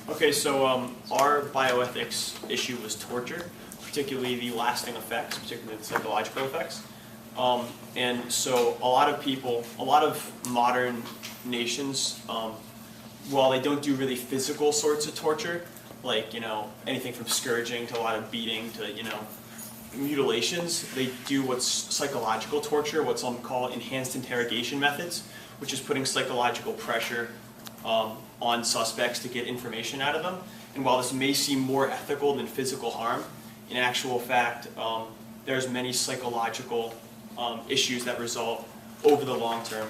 Okay, so our bioethics issue was torture, particularly the lasting effects, particularly the psychological effects. And so a lot of modern nations, while they don't do really physical sorts of torture, like, anything from scourging to a lot of beating to, mutilations, they do what's psychological torture, what some call enhanced interrogation methods, which is putting psychological pressure on suspects to get information out of them. And while this may seem more ethical than physical harm, in actual fact, there's many psychological issues that resolve over the long term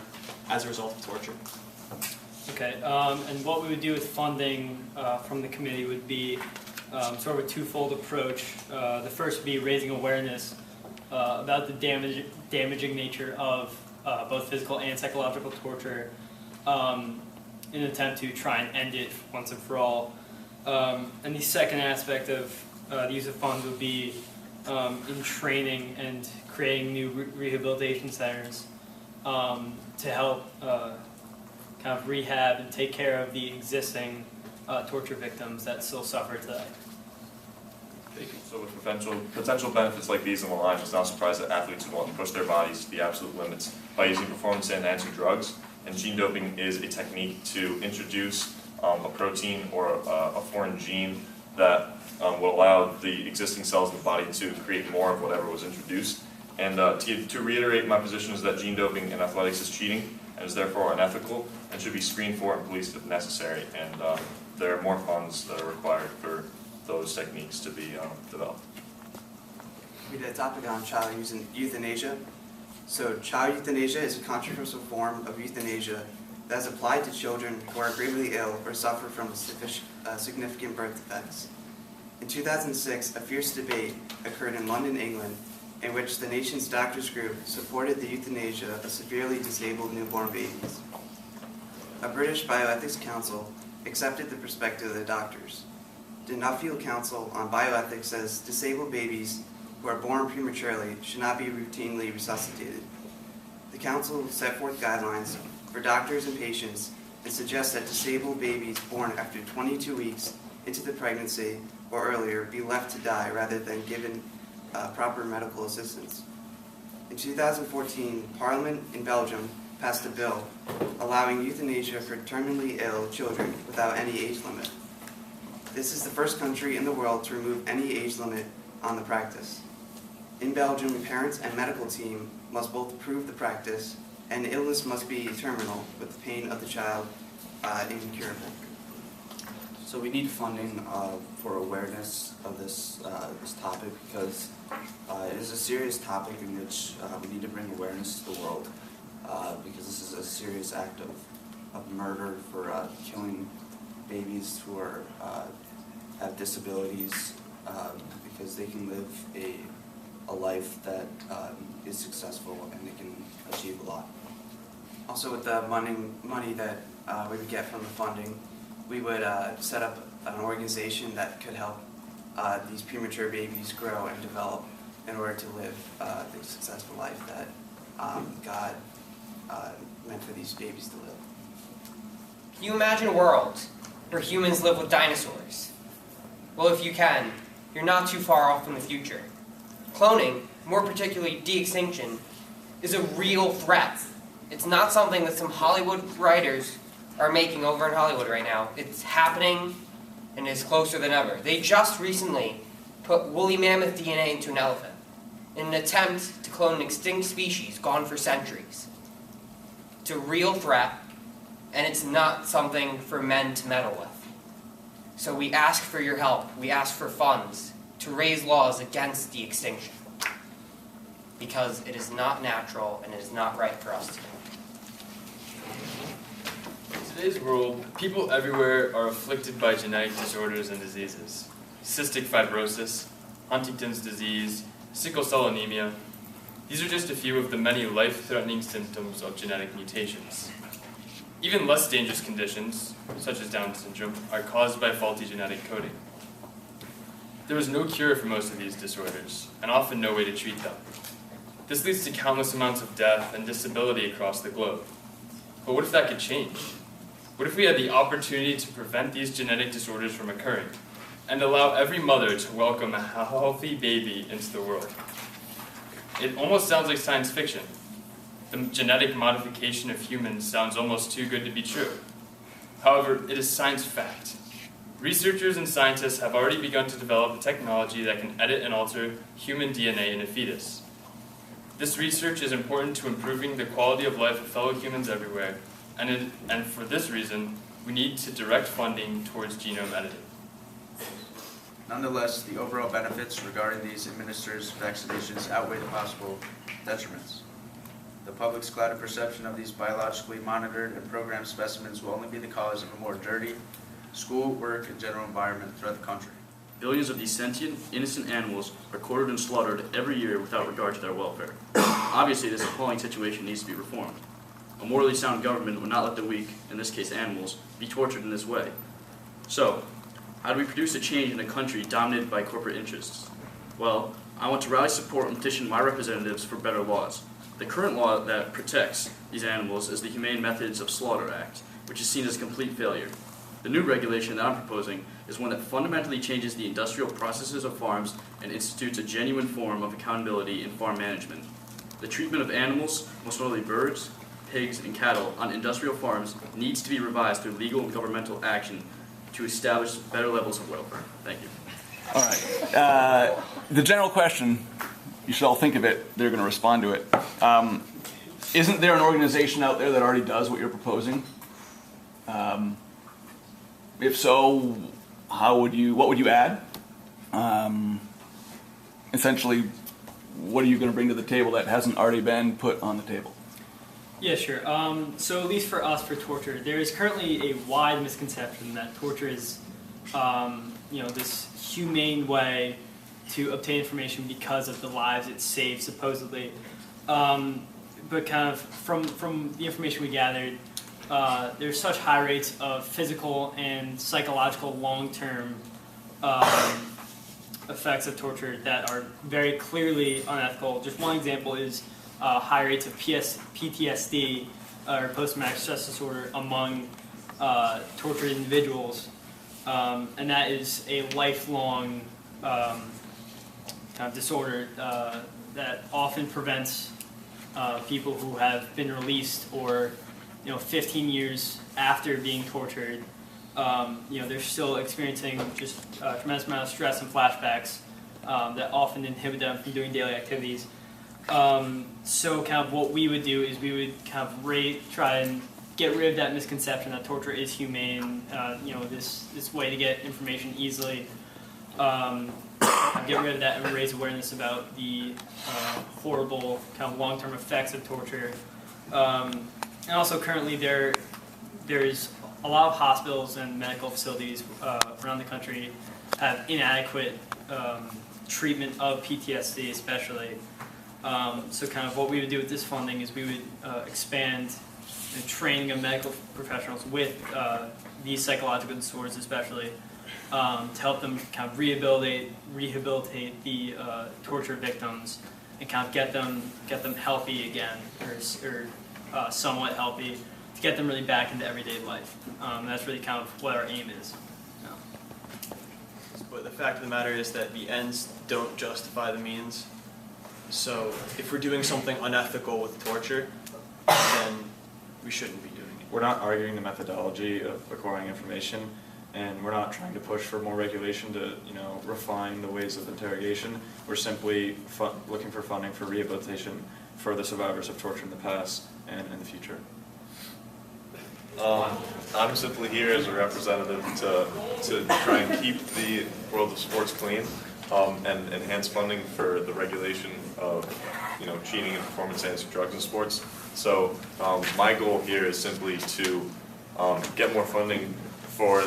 as a result of torture. Okay, and what we would do with funding from the committee would be sort of a twofold approach. The first would be raising awareness about the damaging nature of both physical and psychological torture in an attempt to try and end it once and for all. And the second aspect of the use of funds would be in training and creating new rehabilitation centers to help kind of rehab and take care of the existing torture victims that still suffer today. So with potential benefits like these in the line, it's not surprised that athletes would want to push their bodies to the absolute limits by using performance-enhancing drugs. And gene doping is a technique to introduce a protein or a foreign gene that will allow the existing cells in the body to create more of whatever was introduced. And to reiterate, my position is that gene doping in athletics is cheating and is therefore unethical and should be screened for and policed if necessary. And there are more funds that are required for those techniques to be developed. We did a topic on child euthanasia. So child euthanasia is a controversial form of euthanasia that is applied to children who are gravely ill or suffer from significant birth defects. In 2006, a fierce debate occurred in London, England, in which the nation's doctors group supported the euthanasia of severely disabled newborn babies. A British Bioethics Council accepted the perspective of the doctors. The Nuffield Council on Bioethics says disabled babies who are born prematurely should not be routinely resuscitated. The Council set forth guidelines for doctors and patients and suggests that disabled babies born after 22 weeks into the pregnancy or earlier be left to die rather than given proper medical assistance. In 2014, Parliament in Belgium passed a bill allowing euthanasia for terminally ill children without any age limit. This is the first country in the world to remove any age limit on the practice. In Belgium, parents and medical team must both approve the practice, and illness must be terminal, with the pain of the child incurable. So we need funding for awareness of this topic because it is a serious topic in which we need to bring awareness to the world because this is a serious act of murder for killing babies who are have disabilities because they can live a life that is successful and they can achieve a lot. Also, with the money that we would get from the funding, we would set up an organization that could help these premature babies grow and develop in order to live the successful life that God meant for these babies to live. Can you imagine a world where humans live with dinosaurs? Well, if you can, you're not too far off in the future. Cloning, more particularly de-extinction, is a real threat. It's not something that some Hollywood writers are making over in Hollywood right now. It's happening and is closer than ever. They just recently put woolly mammoth DNA into an elephant in an attempt to clone an extinct species gone for centuries. It's a real threat, and it's not something for men to meddle with. So we ask for your help. We ask for funds to raise laws against de-extinction because it is not natural and it is not right for us to do. In today's world, people everywhere are afflicted by genetic disorders and diseases. Cystic fibrosis, Huntington's disease, sickle cell anemia. These are just a few of the many life-threatening symptoms of genetic mutations. Even less dangerous conditions, such as Down syndrome, are caused by faulty genetic coding. There is no cure for most of these disorders, and often no way to treat them. This leads to countless amounts of death and disability across the globe. But what if that could change? What if we had the opportunity to prevent these genetic disorders from occurring and allow every mother to welcome a healthy baby into the world? It almost sounds like science fiction. The genetic modification of humans sounds almost too good to be true. However, it is science fact. Researchers and scientists have already begun to develop a technology that can edit and alter human DNA in a fetus. This research is important to improving the quality of life of fellow humans everywhere, and for this reason, we need to direct funding towards genome editing. Nonetheless, the overall benefits regarding these administered vaccinations outweigh the possible detriments. The public's clouded perception of these biologically monitored and programmed specimens will only be the cause of a more dirty school, work, and general environment throughout the country. Billions of these sentient, innocent animals are quartered and slaughtered every year without regard to their welfare. Obviously, this appalling situation needs to be reformed. A morally sound government would not let the weak, in this case animals, be tortured in this way. So, how do we produce a change in a country dominated by corporate interests? Well, I want to rally support and petition my representatives for better laws. The current law that protects these animals is the Humane Methods of Slaughter Act, which is seen as a complete failure. The new regulation that I'm proposing is one that fundamentally changes the industrial processes of farms and institutes a genuine form of accountability in farm management. The treatment of animals, most notably birds, pigs, and cattle on industrial farms needs to be revised through legal and governmental action to establish better levels of welfare. Thank you. All right. The general question, you should all think of it, they're going to respond to it. Isn't there an organization out there that already does what you're proposing? If so, what would you add? Essentially, what are you going to bring to the table that hasn't already been put on the table? Yeah, sure. So at least for us, for torture, there is currently a wide misconception that torture is, this humane way to obtain information because of the lives it saves, supposedly. But kind of from the information we gathered, there's such high rates of physical and psychological long-term effects of torture that are very clearly unethical. Just one example is high rates of PTSD, or post-traumatic stress disorder, among tortured individuals. And that is a lifelong kind of disorder that often prevents people who have been released or 15 years after being tortured, they're still experiencing just a tremendous amount of stress and flashbacks that often inhibit them from doing daily activities. So kind of what we would do is we would kind of try and get rid of that misconception that torture is humane, this way to get information easily. Get rid of that and raise awareness about the horrible kind of long-term effects of torture. And also currently there's a lot of hospitals and medical facilities around the country have inadequate treatment of PTSD especially. So kind of what we would do with this funding is we would expand the training of medical professionals with these psychological disorders especially to help them kind of rehabilitate the torture victims and kind of get them healthy again or somewhat healthy to get them really back into everyday life. That's really kind of what our aim is. But the fact of the matter is that the ends don't justify the means. So if we're doing something unethical with torture, then we shouldn't be doing it. We're not arguing the methodology of acquiring information, and we're not trying to push for more regulation to, refine the ways of interrogation. We're simply looking for funding for rehabilitation for the survivors of torture in the past and in the future. I'm simply here as a representative to try and keep the world of sports clean and enhance funding for the regulation of cheating and performance-enhancing drugs in sports. So my goal here is simply to get more funding for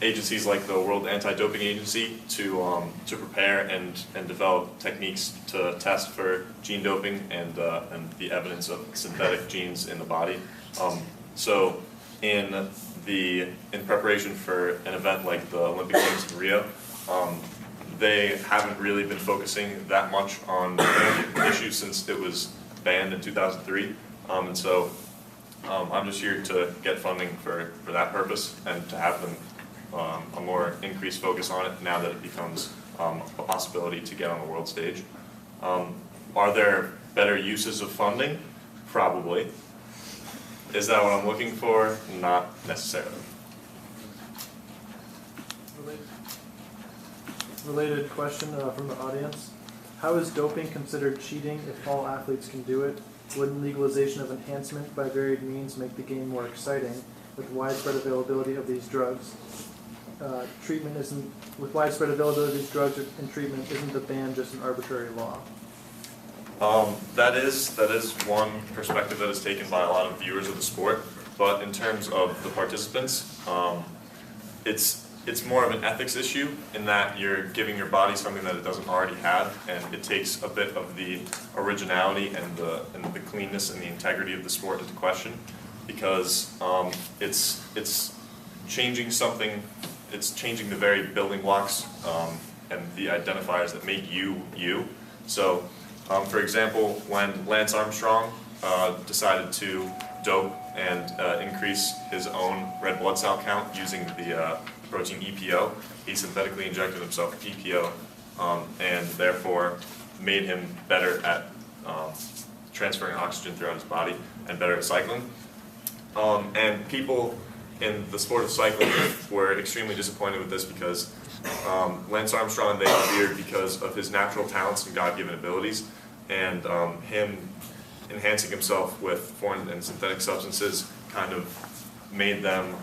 agencies like the World Anti-Doping Agency to prepare and develop techniques to test for gene doping and the evidence of synthetic genes in the body. So in preparation for an event like the Olympic Games in Rio, they haven't really been focusing that much on the issue since it was banned in 2003. And so I'm just here to get funding for that purpose and to have them a more increased focus on it now that it becomes a possibility to get on the world stage. Are there better uses of funding? Probably. Is that what I'm looking for? Not necessarily. Related question from the audience. How is doping considered cheating if all athletes can do it? Wouldn't legalization of enhancement by varied means make the game more exciting with widespread availability of these drugs? With widespread availability of these drugs and treatment, isn't the ban just an arbitrary law? That is one perspective that is taken by a lot of viewers of the sport, but in terms of the participants, it's more of an ethics issue in that you're giving your body something that it doesn't already have, and it takes a bit of the originality and the cleanness and the integrity of the sport into question, because it's changing something. It's changing the very building blocks and the identifiers that make you you. So, for example, when Lance Armstrong decided to dope and increase his own red blood cell count using the protein EPO, he synthetically injected himself with EPO and therefore made him better at transferring oxygen throughout his body and better at cycling. And people in the sport of cycling were extremely disappointed with this because Lance Armstrong they revered because of his natural talents and God-given abilities, and him enhancing himself with foreign and synthetic substances kind of made them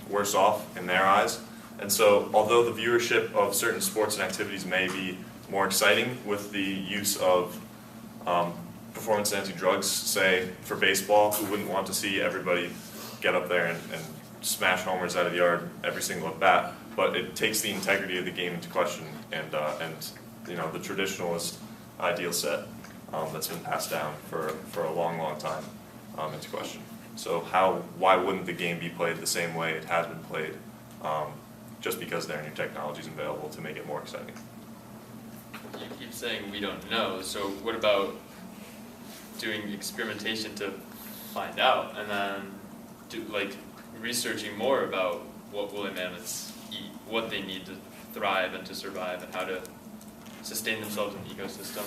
worse off in their eyes. And so although the viewership of certain sports and activities may be more exciting with the use of performance-enhancing drugs, say for baseball, who wouldn't want to see everybody get up there and smash homers out of the yard every single at bat, but it takes the integrity of the game into question and you know, the traditionalist ideal set that's been passed down for a long time into question. So why wouldn't the game be played the same way it has been played, just because there are new technologies available to make it more exciting? You keep saying we don't know, so what about doing experimentation to find out, and then researching more about what woolly mammoths eat, what they need to thrive and to survive, and how to sustain themselves in the ecosystem,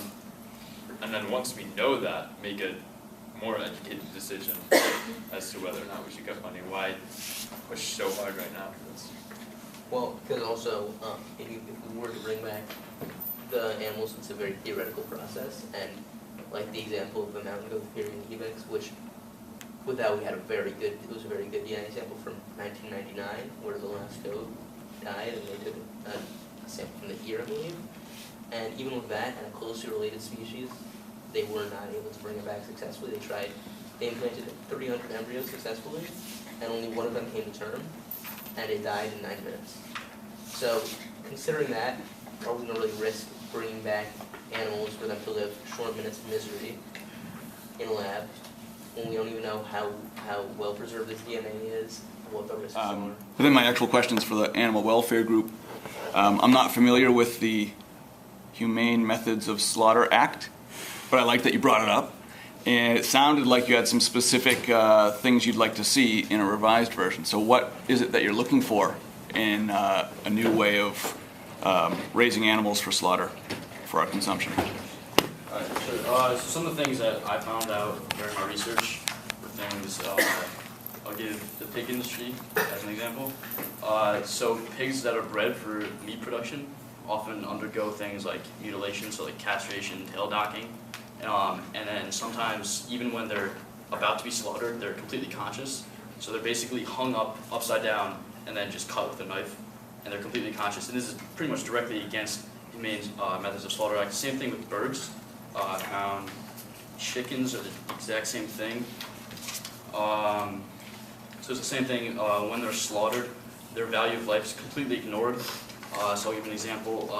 and then once we know that, make a more educated decision as to whether or not we should get funding. Why push so hard right now for this? Well, because also, if we were to bring back the animals, it's a very theoretical process, and like the example of the mountain goat period in Evex, which with that we had it was a very good DNA sample from 1999, where the last goat died, and they took a sample from the ear, I believe. And even with that and a closely related species, they were not able to bring it back successfully. They implanted 300 embryos successfully, and only one of them came to term, and it died in 9 minutes. So, considering that, are we going to really risk bringing back animals for them to live short minutes of misery in a lab when we don't even know how well preserved this DNA is, what the risks are? Within my actual questions for the animal welfare group, I'm not familiar with the Humane Methods of Slaughter Act, but I like that you brought it up. And it sounded like you had some specific things you'd like to see in a revised version. So what is it that you're looking for in a new way of raising animals for slaughter for our consumption? So some of the things that I found out during my research were things, I'll give the pig industry as an example. So pigs that are bred for meat production often undergo things like mutilation, so like castration, tail docking. And then sometimes, even when they're about to be slaughtered, they're completely conscious. So they're basically hung up upside down and then just cut with a knife, and they're completely conscious. And this is pretty much directly against Humane Methods of Slaughter Act. Same thing with birds. I found chickens are the exact same thing. So it's the same thing when they're slaughtered. Their value of life is completely ignored. So I'll give an example.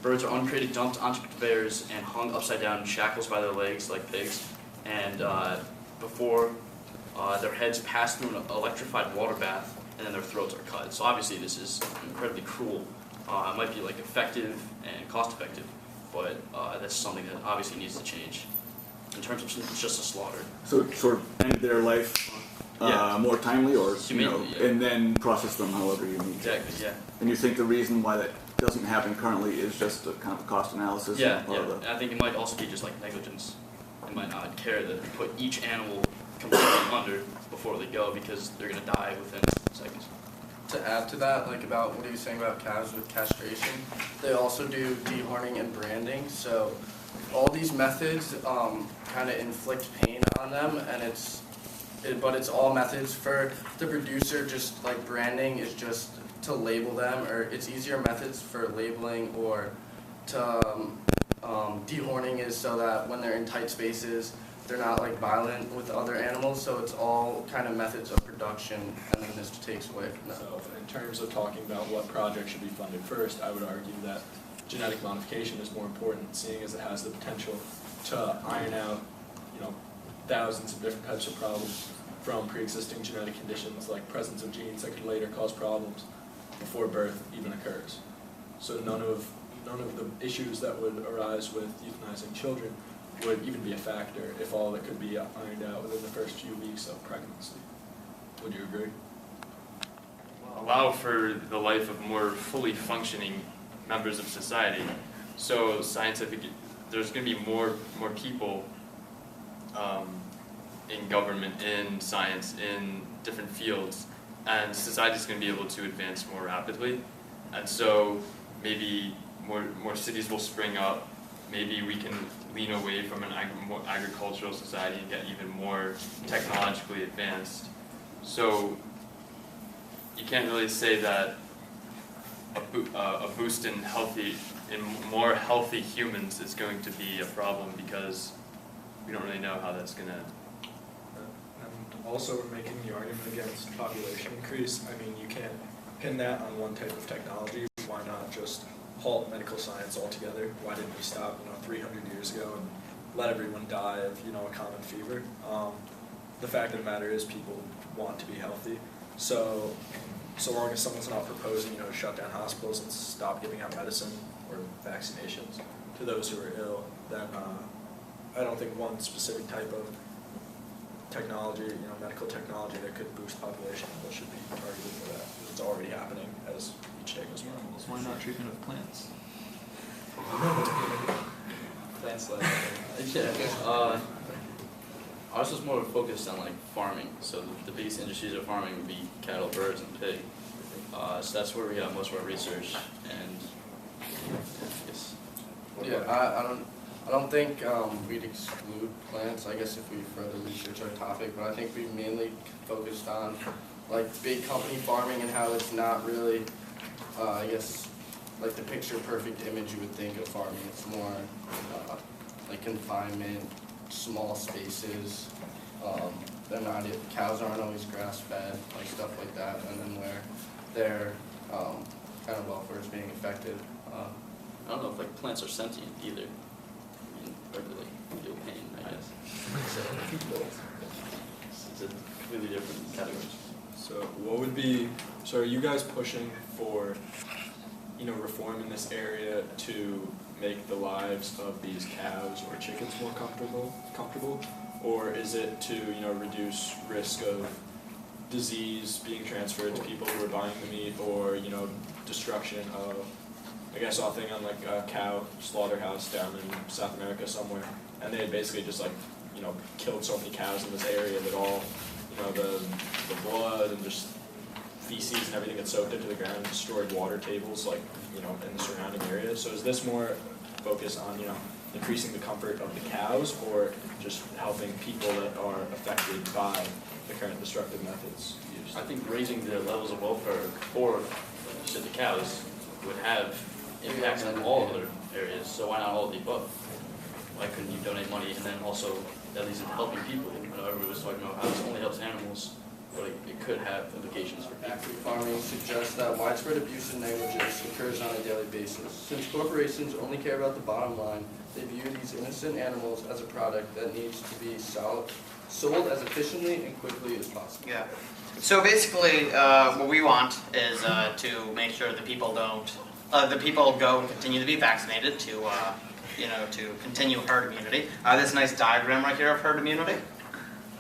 Birds are uncrated, dumped onto conveyors, and hung upside down in shackles by their legs like pigs. And before their heads pass through an electrified water bath, and then their throats are cut. So obviously this is incredibly cruel. It might be like effective and cost effective, but that's something that obviously needs to change. in terms of just a slaughter. So it sort of end their life more timely, or Humanely, yeah. and then process them however you need. Exactly, yeah. And you think the reason why that doesn't happen currently is just a kind of a cost analysis? Yeah, or yeah. And I think it might also be just like negligence. They might not care that they put each animal completely under before they go because they're going to die within seconds. To add to that, like about what he was saying about cows with castration, they also do dehorning and branding. So all these methods kind of inflict pain on them, and but it's all methods for the producer. Just like branding is just to label them, or it's easier methods for labeling, or to dehorning is so that when they're in tight spaces, they're not like violent with other animals. So it's all kind of methods of production, and then this takes away from that. So in terms of talking about what project should be funded first, I would argue that genetic modification is more important, seeing as it has the potential to iron out, thousands of different types of problems from pre-existing genetic conditions like presence of genes that could later cause problems before birth even occurs. So none of the issues that would arise with euthanizing children would even be a factor if all of it could be ironed out within the first few weeks of pregnancy. Would you agree? Allow for the life of more fully functioning members of society. So there's going to be more people in government, in science, in different fields, and society's going to be able to advance more rapidly. And so maybe more cities will spring up. Maybe we can lean away from an more agricultural society and get even more technologically advanced. So you can't really say that a boost in more healthy humans is going to be a problem, because we don't really know how that's going to. And also, we're making the argument against population increase. I mean, you can't pin that on one type of technology. Why not just halt medical science altogether? Why didn't we stop 300 years ago and let everyone die of a common fever? The fact of the matter is people want to be healthy. So long as someone's not proposing to shut down hospitals and stop giving out medicine or vaccinations to those who are ill, then I don't think one specific type of technology, medical technology that could boost population levels should be targeted for that. It's already happening as each day goes by. Why not treatment of plants? Plants ours is more focused on farming. So the biggest industries of farming would be cattle, birds, and pig. So that's where we got most of our research. And I don't think we'd exclude plants. I guess if we further research our topic, but I think we mainly focused on big company farming and how it's not really, I guess, the picture perfect image you would think of farming. It's more confinement, small spaces. Cows aren't always grass fed, stuff like that, and then where their kind of welfare is being affected. I don't know if plants are sentient either. I mean, or do they feel pain, I guess. So it's a completely different category. So are you guys pushing for reform in this area to make the lives of these cows or chickens more comfortable, or is it to reduce risk of disease being transferred to people who are buying the meat, or destruction of, I guess, saw a thing on a cow slaughterhouse down in South America somewhere, and they had basically just killed so many cows in this area that all the blood and just feces and everything had soaked into the ground and destroyed water tables in the surrounding area. So is this more focused on increasing the comfort of the cows, or just helping people that are affected by the current destructive methods used? I think raising the levels of welfare for the cows would have impacts on all other areas. So why not all of the above? Why couldn't you donate money and then also at least helping people? Everybody was talking about how this only helps animals, but it could have implications for people. Active farming suggests that widespread abuse and negligence occurs on a daily basis. Since corporations only care about the bottom line, they view these innocent animals as a product that needs to be sold as efficiently and quickly as possible. Yeah. So basically, what we want is to make sure that people go and continue to be vaccinated to to continue herd immunity. This nice diagram right here of herd immunity.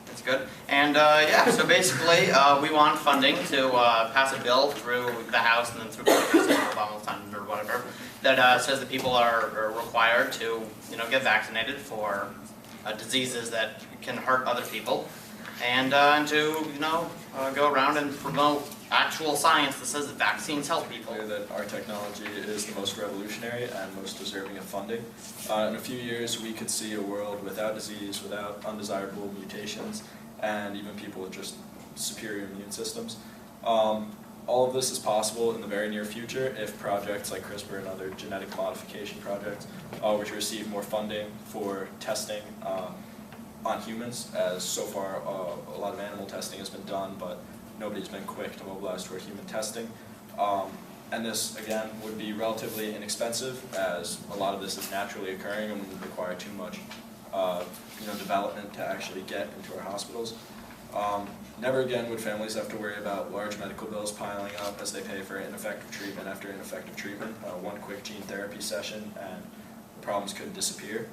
That's good. And yeah, so basically we want funding to pass a bill through the House and then through Congress or whatever that says that people are required to get vaccinated for diseases that can hurt other people, and to go around and promote actual science that says that vaccines help people. Clear that our technology is the most revolutionary and most deserving of funding. In a few years, we could see a world without disease, without undesirable mutations, and even people with just superior immune systems. All of this is possible in the very near future if projects like CRISPR and other genetic modification projects were to receive more funding for testing on humans, as so far a lot of animal testing has been done, but nobody's been quick to mobilize toward human testing. And this, again, would be relatively inexpensive, as a lot of this is naturally occurring and would require too much development to actually get into our hospitals. Never again would families have to worry about large medical bills piling up as they pay for ineffective treatment after ineffective treatment. One quick gene therapy session and the problems could disappear.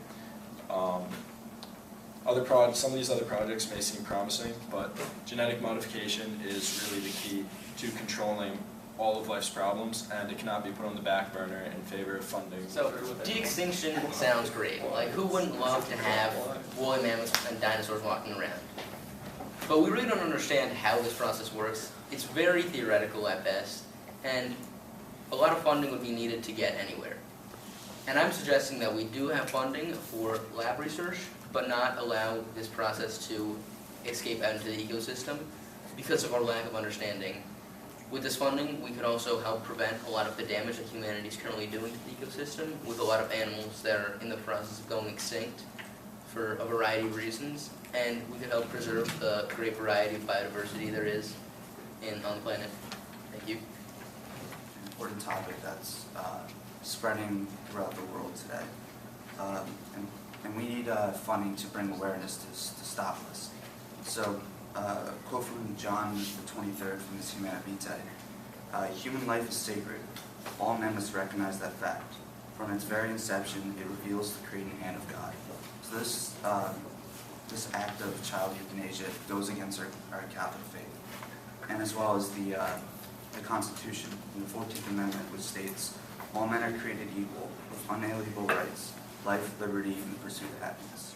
Some of these other projects may seem promising, but genetic modification is really the key to controlling all of life's problems, and it cannot be put on the back burner in favor of funding. So, de-extinction sounds great. Like, who wouldn't love to have woolly mammoths and dinosaurs walking around? But we really don't understand how this process works. It's very theoretical at best, and a lot of funding would be needed to get anywhere. And I'm suggesting that we do have funding for lab research, but not allow this process to escape out into the ecosystem because of our lack of understanding. With this funding, we could also help prevent a lot of the damage that humanity is currently doing to the ecosystem, with a lot of animals that are in the process of going extinct for a variety of reasons, and we could help preserve the great variety of biodiversity there is on the planet. Thank you. An important topic that's spreading throughout the world today. And we need funding to bring awareness to stop this. So, a quote from John the 23rd from his Humana Vitae. Human life is sacred. All men must recognize that fact. From its very inception, it reveals the creating hand of God. So this act of child euthanasia goes against our Catholic faith, and as well as the Constitution in the 14th Amendment, which states, all men are created equal, with unalienable rights, life, liberty, and the pursuit of happiness.